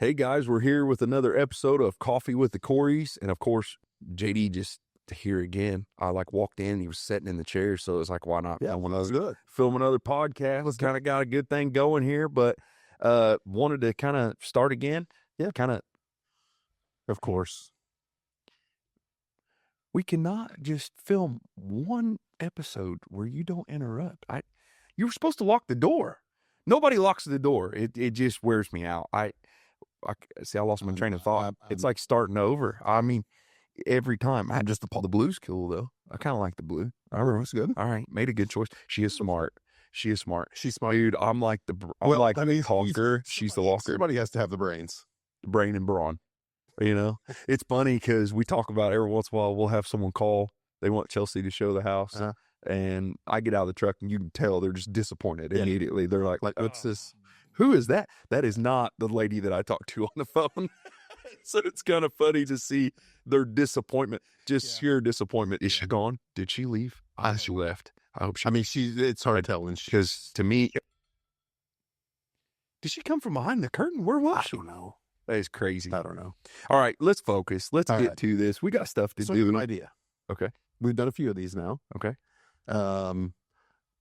Hey guys, we're here with another episode of Coffee with the Coreys. And of course, JD just here again. I walked in, he was sitting in the chair. So it was like, why not? Yeah, well, that was good. Film another podcast. Let's kind of got a good thing going here, but wanted to kind of start again. Yeah. Of course. We cannot just film one episode where you don't interrupt. You were supposed to lock the door. Nobody locks the door. It just wears me out. I lost my train of thought. It's like starting over. I mean, every time. The blue's cool though. I kind of like the blue. I remember, it's good. All right, made a good choice. She is smart. She's smart, dude. I'm like the honker. She's the walker. Somebody has to have the brains, brain and brawn. You know, it's funny because we talk about every once in a while. We'll have someone call. They want Chelsea to show the house. And I get out of the truck and you can tell they're just disappointed immediately. They're like, what's this? Who is that? That is not the lady that I talked to on the phone. So it's kind of funny to see their disappointment, sheer disappointment. Is she gone? Did she leave? She left. I hope she. It's hard to tell. Because to me, did she come from behind the curtain? Where was she? I don't know. That is crazy. I don't know. All right, let's focus. Let's get to this. We got stuff to do. An idea. Okay. We've done a few of these now. Okay.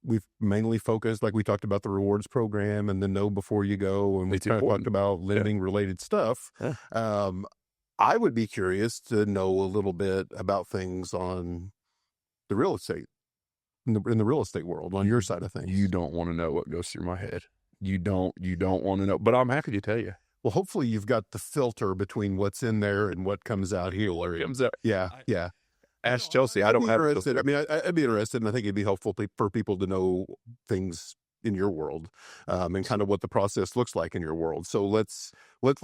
We've mainly focused, like we talked about the rewards program and the know before you go, and we talked about lending related stuff. I would be curious to know a little bit about things on the real estate, in the real estate world, on your side of things. You don't want to know what goes through my head. You don't want to know, but I'm happy to tell you. Well, hopefully you've got the filter between what's in there and what comes out here. Yeah. Ask Chelsea. I don't have. I'd be interested, and I think it'd be helpful for people to know things in your world, and kind of what the process looks like in your world. So let's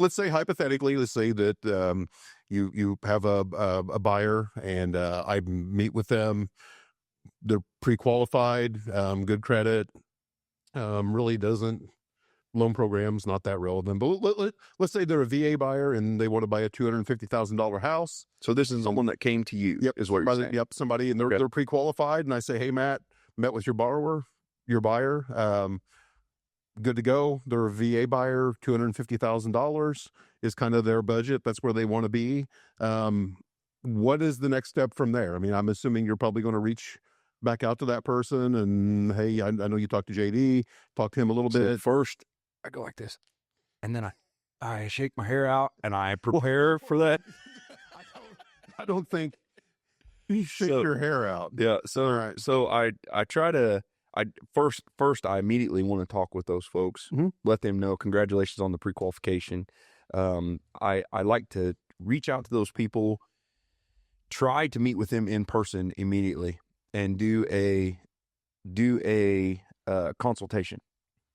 say hypothetically, let's say that you have a buyer, and I meet with them. They're pre-qualified, good credit, really doesn't. Loan program's not that relevant, but let's say they're a VA buyer and they want to buy a $250,000 house. So this is someone that came to you. Yep, is what you're saying. Yep, somebody, and they're pre-qualified, and I say, hey, Matt, met with your buyer, good to go. They're a VA buyer, $250,000 is kind of their budget. That's where they want to be. What is the next step from there? I mean, I'm assuming you're probably going to reach back out to that person and, hey, I know you talked to JD, talk to him a little bit. First, I go like this, and then I shake my hair out and I prepare for that. I don't think you shake your hair out. Yeah. So, all right. So I try to, first I immediately want to talk with those folks, let them know, congratulations on the pre-qualification. I like to reach out to those people, try to meet with them in person immediately and do a consultation.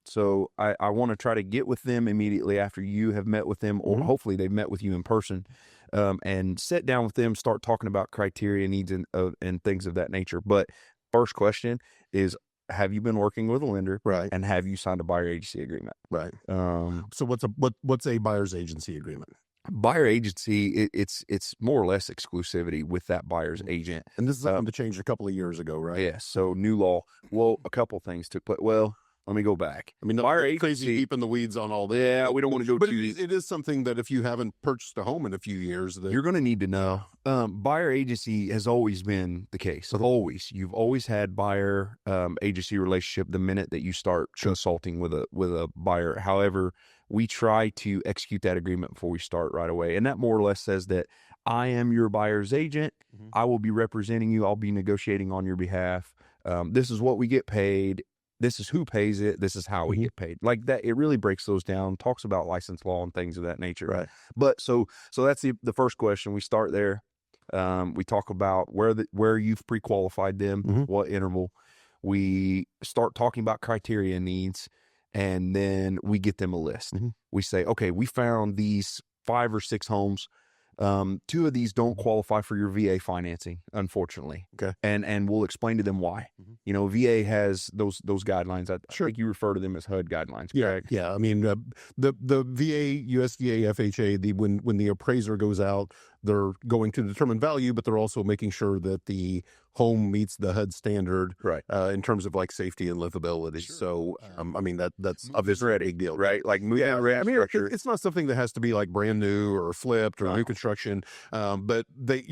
So I want to try to get with them immediately after you have met with them, or hopefully they've met with you in person, and sit down with them, start talking about criteria, needs, and things of that nature. But first question is, have you been working with a lender? Right. And have you signed a buyer agency agreement? Right. So what's a buyer's agency agreement? Buyer agency, it's more or less exclusivity with that buyer's agent. And this is something that changed a couple of years ago, right? Yeah. So new law. Well, a couple things took place. Well, let me go back. I mean, the buyer agency, deep in the weeds on all this. Yeah, we don't want to go but too. It is something that if you haven't purchased a home in a few years, you're going to need to know. Buyer agency has always been the case. You've always had buyer agency relationship the minute that you start consulting with a buyer. However, we try to execute that agreement before we start right away, and that more or less says that I am your buyer's agent. I will be representing you. I'll be negotiating on your behalf. This is what we get paid. This is who pays it. This is how we get paid. Like that, it really breaks those down, talks about license law and things of that nature. Right. But so that's the first question. We start there. We talk about where you've pre-qualified them, what interval. We start talking about criteria needs, and then we get them a list. We say, okay, we found these 5 or 6 homes. 2 of these don't qualify for your VA financing, unfortunately. Okay. And we'll explain to them why. You know, VA has those guidelines. I think you refer to them as HUD guidelines. Correct? Yeah. I mean, the VA, USDA, FHA, when the appraiser goes out, they're going to determine value, but they're also making sure that the home meets the HUD standard, right, in terms of like safety and livability. Sure, So, sure. I mean, that's Moving obviously a ready, big deal, right? Like moving Yeah, ready I mean, structure. it's not something that has to be like brand new or flipped or new No. construction, but they,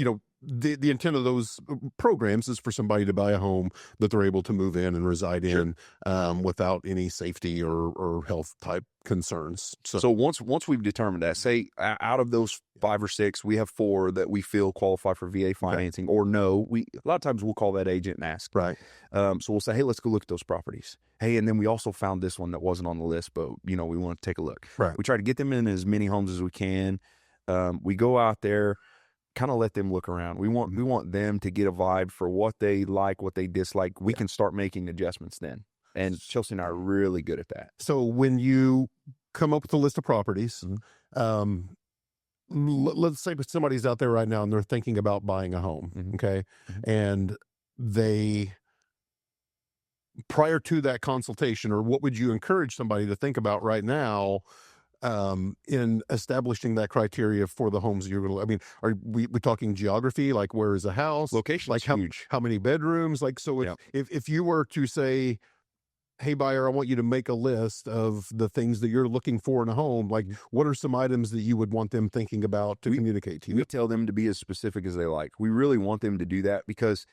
the intent of those programs is for somebody to buy a home that they're able to move in and reside Sure. in, without any safety or health type concerns. So once we've determined that, say out of those 5 or 6, we have 4 that we feel qualify for VA financing, or no. A lot of times we'll call that agent and ask. Right. So we'll say, hey, let's go look at those properties. Hey, and then we also found this one that wasn't on the list, but we want to take a look. Right. We try to get them in as many homes as we can. We go out there, kind of let them look around. We want them to get a vibe for what they like, what they dislike. We can start making adjustments then. And Chelsea and I are really good at that. So when you come up with a list of properties, let's say somebody's out there right now and they're thinking about buying a home, okay? And they, prior to that consultation, or what would you encourage somebody to think about right now, in establishing that criteria for the homes you're going to, I mean, are we talking geography? Like, where is a house? Location, like huge. How many bedrooms? Like, so if you were to say, hey, buyer, I want you to make a list of the things that you're looking for in a home, like, what are some items that you would want them thinking about to communicate to you? We tell them to be as specific as they like. We really want them to do that, because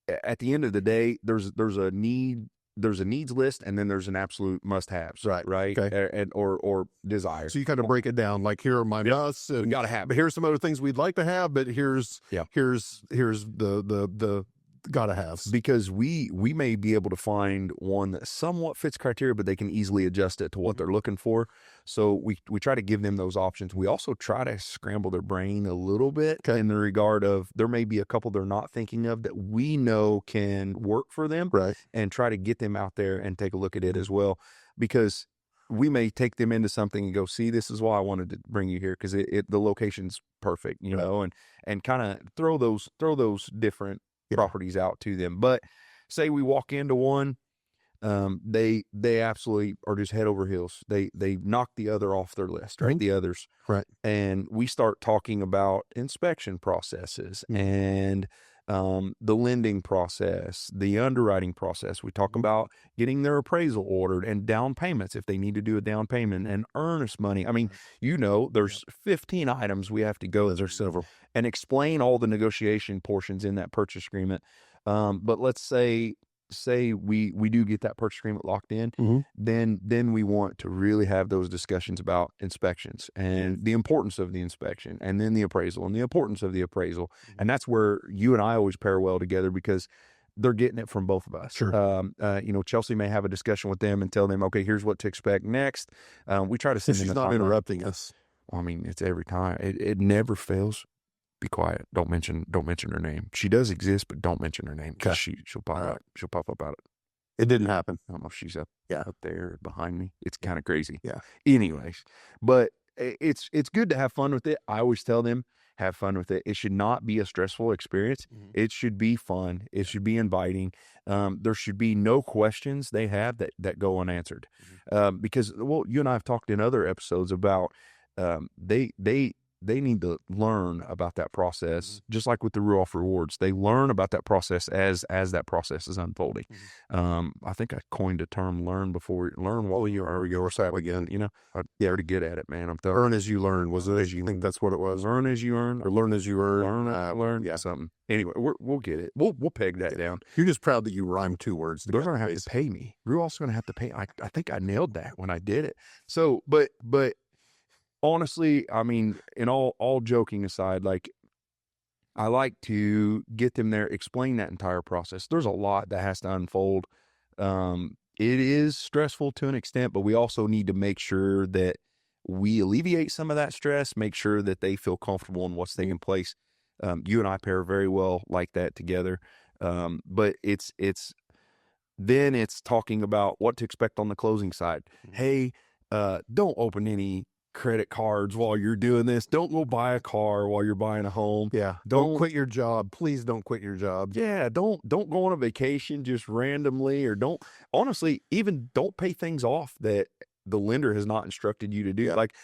at the end of the day, there's a needs list, and then there's an absolute must-haves, right? Okay. And or desire. So you kind of break it down, like, here are my musts, and gotta have, but here's some other things we'd like to have, but here's the gotta haves. Because we may be able to find one that somewhat fits criteria, but they can easily adjust it to what they're looking for. So we try to give them those options. We also try to scramble their brain a little bit in the regard of, there may be a couple they're not thinking of that we know can work for them, right? And try to get them out there and take a look at it as well, because we may take them into something and go, see, this is why I wanted to bring you here, because the location's perfect, and kind of throw those different properties out to them. But say we walk into one, they absolutely are just head over heels. They knock the other off their list, right? The others, right? And we start talking about inspection processes and the lending process, the underwriting process. We talk about getting their appraisal ordered and down payments if they need to do a down payment, and earnest money. I mean, there's 15 items we have to go. There's several. And explain all the negotiation portions in that purchase agreement. But let's say we do get that purchase agreement locked in, then we want to really have those discussions about inspections and the importance of the inspection, and then the appraisal and the importance of the appraisal. And that's where you and I always pair well together, because they're getting it from both of us. Sure. Chelsea may have a discussion with them and tell them, okay, here's what to expect next. We try to send them. She's not interrupting us. I mean, it's every time. It never fails. Be quiet. Don't mention her name. She does exist, but don't mention her name, because she'll pop up. She'll pop up out. It didn't happen. I don't know if she's up there behind me. It's kind of crazy. Yeah. Anyways, but it's good to have fun with it. I always tell them, have fun with it. It should not be a stressful experience. It should be fun. It should be inviting. There should be no questions they have that go unanswered. Because, well, you and I have talked in other episodes about they need to learn about that process, just like with the Ruoff rewards. They learn about that process as that process is unfolding. I think I coined a term, learn while you are yourself again. I'm pretty good at it, man. I'm tough. Earn as you learn. Was it? I think that's what it was. Learn as you earn, or learn as you earn. Learn something. Anyway, we'll get it. We'll peg that down. You're just proud that you rhymed 2 words. They're going to have to pay me. Ruoff's going to have to pay. I think I nailed that when I did it. So, but honestly, I mean, in all joking aside, like, I like to get them there, explain that entire process. There's a lot that has to unfold. It is stressful to an extent, but we also need to make sure that we alleviate some of that stress, make sure that they feel comfortable in what's taking place. You and I pair very well like that together. But it's talking about what to expect on the closing side. Hey, don't open any credit cards while you're doing this. Don't go buy a car while you're buying a home. Yeah. Don't quit your job. Please don't quit your job. Yeah. Don't go on a vacation just randomly, or don't pay things off that the lender has not instructed you to do. Yeah. Like,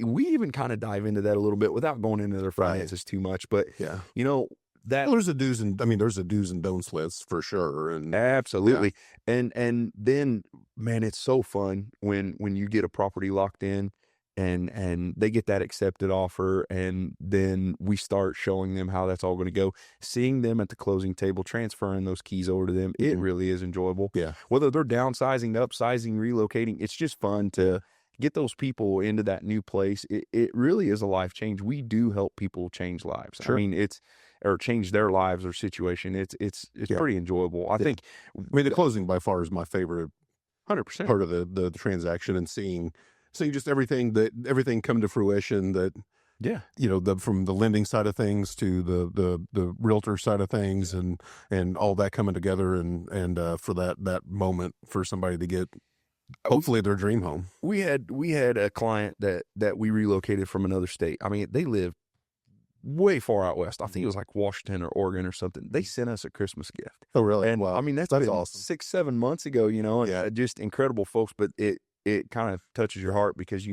we even kind of dive into that a little bit without going into their finances too much. But, Yeah. you know, that Well, there's a do's and don'ts list for sure. And absolutely. And then, man, it's so fun when you get a property locked in and they get that accepted offer, and then we start showing them how that's all going to go, seeing them at the closing table, transferring those keys over to them. It really is enjoyable. Yeah. Whether they're downsizing, upsizing, relocating, it's just fun to get those people into that new place. It really is a life change. We do help people change lives. Sure. I mean, or change their lives or situation. It's pretty enjoyable. I think. I mean, the closing by far is my favorite 100%. part of the transaction, and seeing just everything come to fruition. That from the lending side of things to the realtor side of things, and all that coming together, and for that moment for somebody to get hopefully their dream home. We had a client that we relocated from another state. I mean, they live way far out west. I think it was like Washington or Oregon or something. They sent us a Christmas gift. Oh, really? And wow. I mean, that's awesome. 6-7 months ago, and just incredible folks, but it kind of touches your heart because,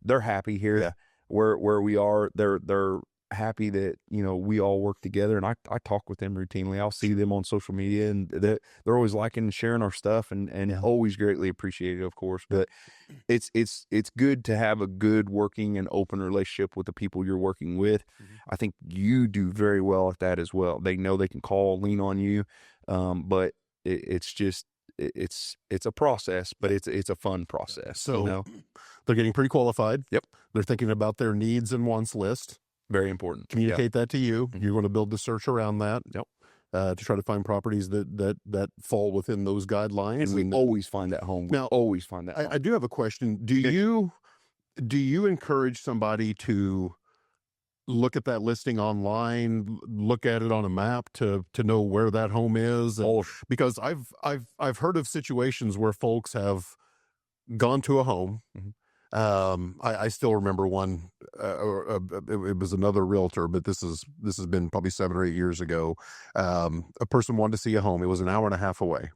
they're happy here where we are. They're happy that, we all work together, and I talk with them routinely. I'll see them on social media, and they're always liking and sharing our stuff, and always greatly appreciated, of course. But it's good to have a good working and open relationship with the people you're working with. I think you do very well at that as well. They know they can call, lean on you. But it's just, it's a process, but it's a fun process. So they're getting pre-qualified. Yep. They're thinking about their needs and wants list. Very important. Communicate that to you. You're going to build the search around that. Yep. To try to find properties that fall within those guidelines. And we always find that home. Now, always find that home. I do have a question. Do you encourage somebody to look at that listing online, look at it on a map to know where that home is? Because I've heard of situations where folks have gone to a home. I still remember one. It was another realtor, but this has been probably 7 or 8 years ago. A person wanted to see a home. It was an hour and a half away.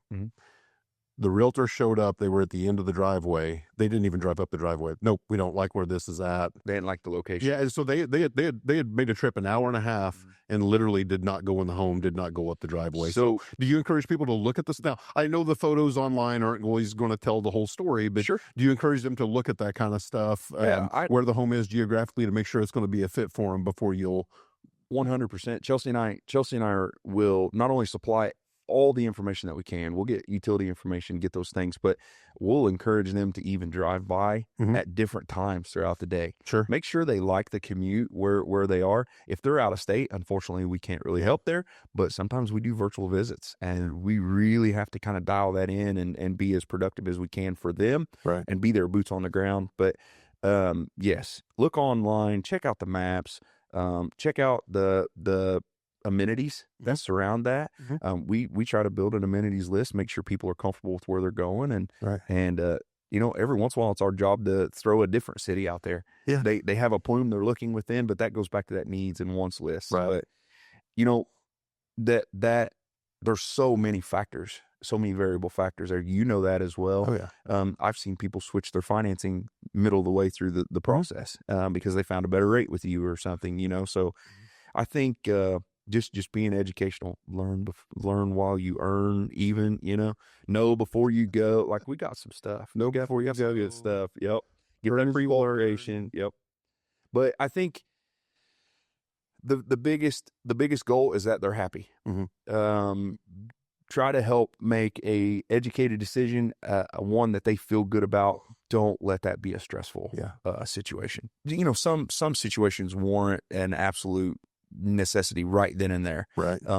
The realtor showed up. They were at the end of the driveway. They didn't even drive up the driveway. Nope, we don't like where this is at. They didn't like the location. Yeah, and so they had made a trip an hour and a half and literally did not go in the home, did not go up the driveway. So do you encourage people to look at this? Now, I know the photos online aren't always going to tell the whole story, but do you encourage them to look at that kind of stuff, where the home is geographically, to make sure it's going to be a fit for them before you'll... 100%. Chelsea and I will not only supply all the information that we can. We'll get utility information, get those things, but we'll encourage them to even drive by at different times throughout the day. Sure. Make sure they like the commute where they are. If they're out of state, unfortunately, we can't really help there, but sometimes we do virtual visits, and we really have to kind of dial that in and be as productive as we can for them, and be their boots on the ground. But yes, look online, check out the maps, check out the amenities that surround that. We try to build an amenities list, make sure people are comfortable with where they're going, and every once in a while it's our job to throw a different city out there. They have a plume they're looking within, but that goes back to that needs and wants list. But that there's so many factors, so many variable factors there. That as well. I've seen people switch their financing middle of the way through the process because they found a better rate with you or something. So I think just being educational, learn while you earn, even, know before you go. Like, we got some stuff. Know before you go get stuff. Yep. Get that pre-qualification. Yep. But I think the biggest goal is that they're happy. Try to help make a educated decision, one that they feel good about. Don't let that be a stressful situation. Some situations warrant an absolute necessity right then and there. But like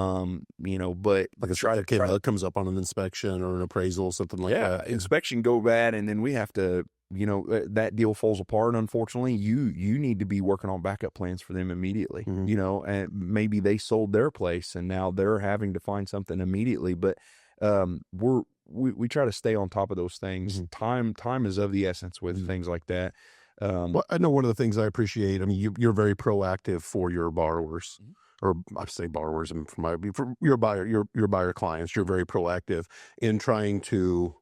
it comes up on an inspection or an appraisal, something like that. Inspection go bad, and then we have to, that deal falls apart. Unfortunately, you need to be working on backup plans for them immediately. And maybe they sold their place and now they're having to find something immediately. But we try to stay on top of those things. Time is of the essence with things like that. Well, I know one of the things I appreciate, I mean, you're very proactive for your borrowers, or I say borrowers, and for your buyer clients. You're very proactive in trying to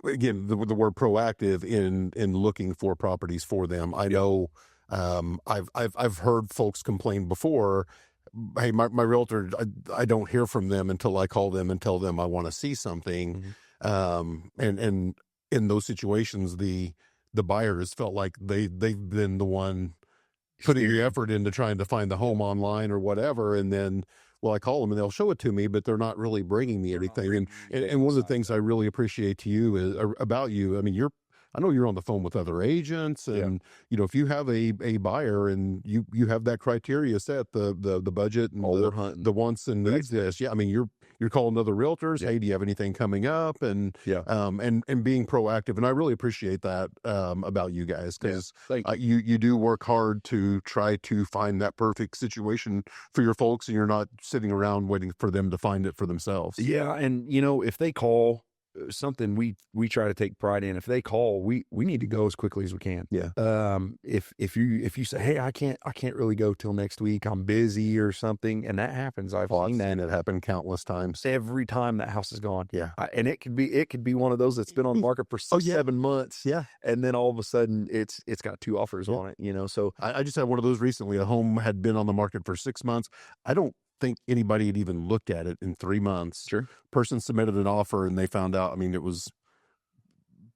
again, the word proactive in looking for properties for them. I know, I've heard folks complain before. Hey, my realtor, I don't hear from them until I call them and tell them I want to see something. And in those situations, the buyers felt like they've been the one putting the effort into trying to find the home online or whatever. And then, well, I call them and they'll show it to me, but they're not really bringing me anything. And one of the things I really appreciate to you is about you. I mean, I know you're on the phone with other agents, and if you have a buyer and you have that criteria set, the budget and the wants and needs this. Yeah, I mean, you're calling other realtors. Hey, do you have anything coming up? And and being proactive. And I really appreciate that about you guys, because you do work hard to try to find that perfect situation for your folks, and you're not sitting around waiting for them to find it for themselves. Yeah, and if they call, something we try to take pride in, if they call, we need to go as quickly as we can. If you say, hey, I can't really go till next week, I'm busy or something, and that happens. I've seen that. It happen countless times. Every time that house is gone. And it could be one of those that's been on the market for 7 months. And then all of a sudden it's got 2 offers on it, so I just had one of those recently. A home had been on the market for 6 months. I don't think anybody had even looked at it in 3 months. Person submitted an offer and they found out, I mean, it was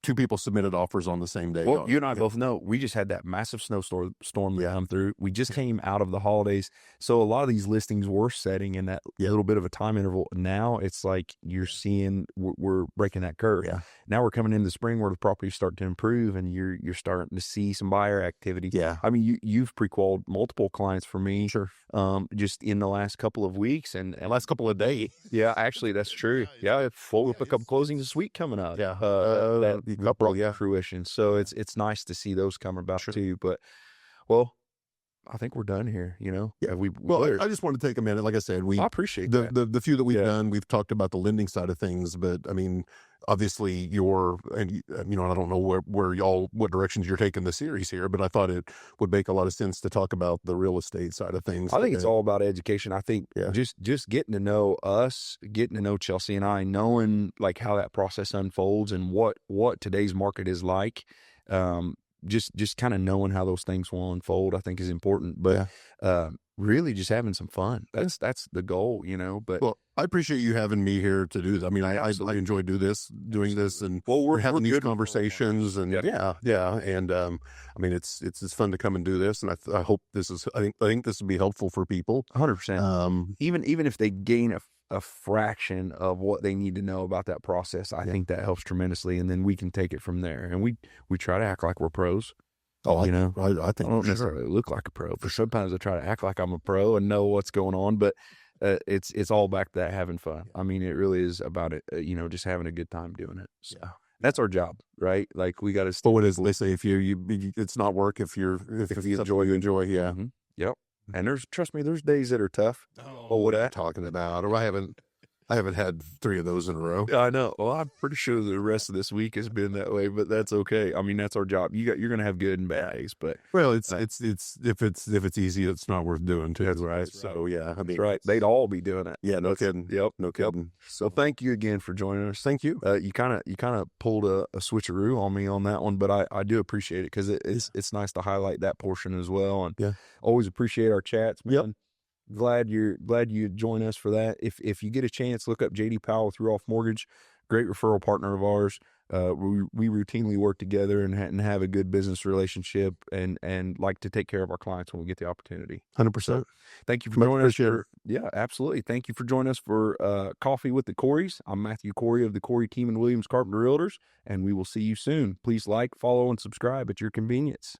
2 people submitted offers on the same day. Well, you and I both know we just had that massive snowstorm that come through. We just came out of the holidays. So a lot of these listings were setting in that little bit of a time interval. Now it's like you're seeing we're breaking that curve. Now we're coming into the spring where the properties start to improve and you're starting to see some buyer activity. I mean, you've pre-qualified multiple clients for me. Just in the last couple of weeks and last couple of days. Actually, that's true. Full up a couple closings this week coming up. Fruition. So it's nice to see those come about too. But I think we're done here. I just want to take a minute. Like I said, I appreciate the few that we've done. We've talked about the lending side of things, but I mean, obviously I don't know what directions you're taking the series here, but I thought it would make a lot of sense to talk about the real estate side of things. I think it's all about education. I think just getting to know us, getting to know Chelsea and I, knowing like how that process unfolds and what today's market is like. Just kind of knowing how those things will unfold, I think is important, but really just having some fun. That's the goal, but I appreciate you having me here to do this. I mean, I enjoy doing this and we're having these conversations and and I mean, it's fun to come and do this, and I hope I think this will be helpful for people 100%. Even if they gain a fraction of what they need to know about that process, I think that helps tremendously, and then we can take it from there. And we try to act like we're pros. I think I don't necessarily look like a pro. For sometimes I try to act like I'm a pro and know what's going on, but it's all back to that having fun. I mean, it really is about it. Just having a good time doing it. So that's our job, right? Like we got to. But what is they say? If it's not work. If you enjoy, you enjoy. Yeah. Mm-hmm. Yep. And trust me, there's days that are tough. What are you talking about? Or I haven't had 3 of those in a row. I know. Well, I'm pretty sure the rest of this week has been that way, but that's okay. I mean, that's our job. You're going to have good and bad days, but it's if it's easy, it's not worth doing too. That's right. So yeah, I mean, that's right. They'd all be doing it. Yeah, no kidding. Yep, no kidding. Yep. So thank you again for joining us. Thank you. You kind of pulled a switcheroo on me on that one, but I do appreciate it because it's nice to highlight that portion as well. And always appreciate our chats, man. Yep. Glad you join us for that. If you get a chance, look up JD Powell with Ruoff Mortgage, great referral partner of ours. We routinely work together and have a good business relationship and like to take care of our clients when we get the opportunity. 100%. So, thank you for joining us. Yeah, absolutely. Thank you for joining us for Coffee with the Coreys. I'm Matthew Corey of the Corey team and Williams Carpenter Realtors, and we will see you soon. Please like, follow, and subscribe at your convenience.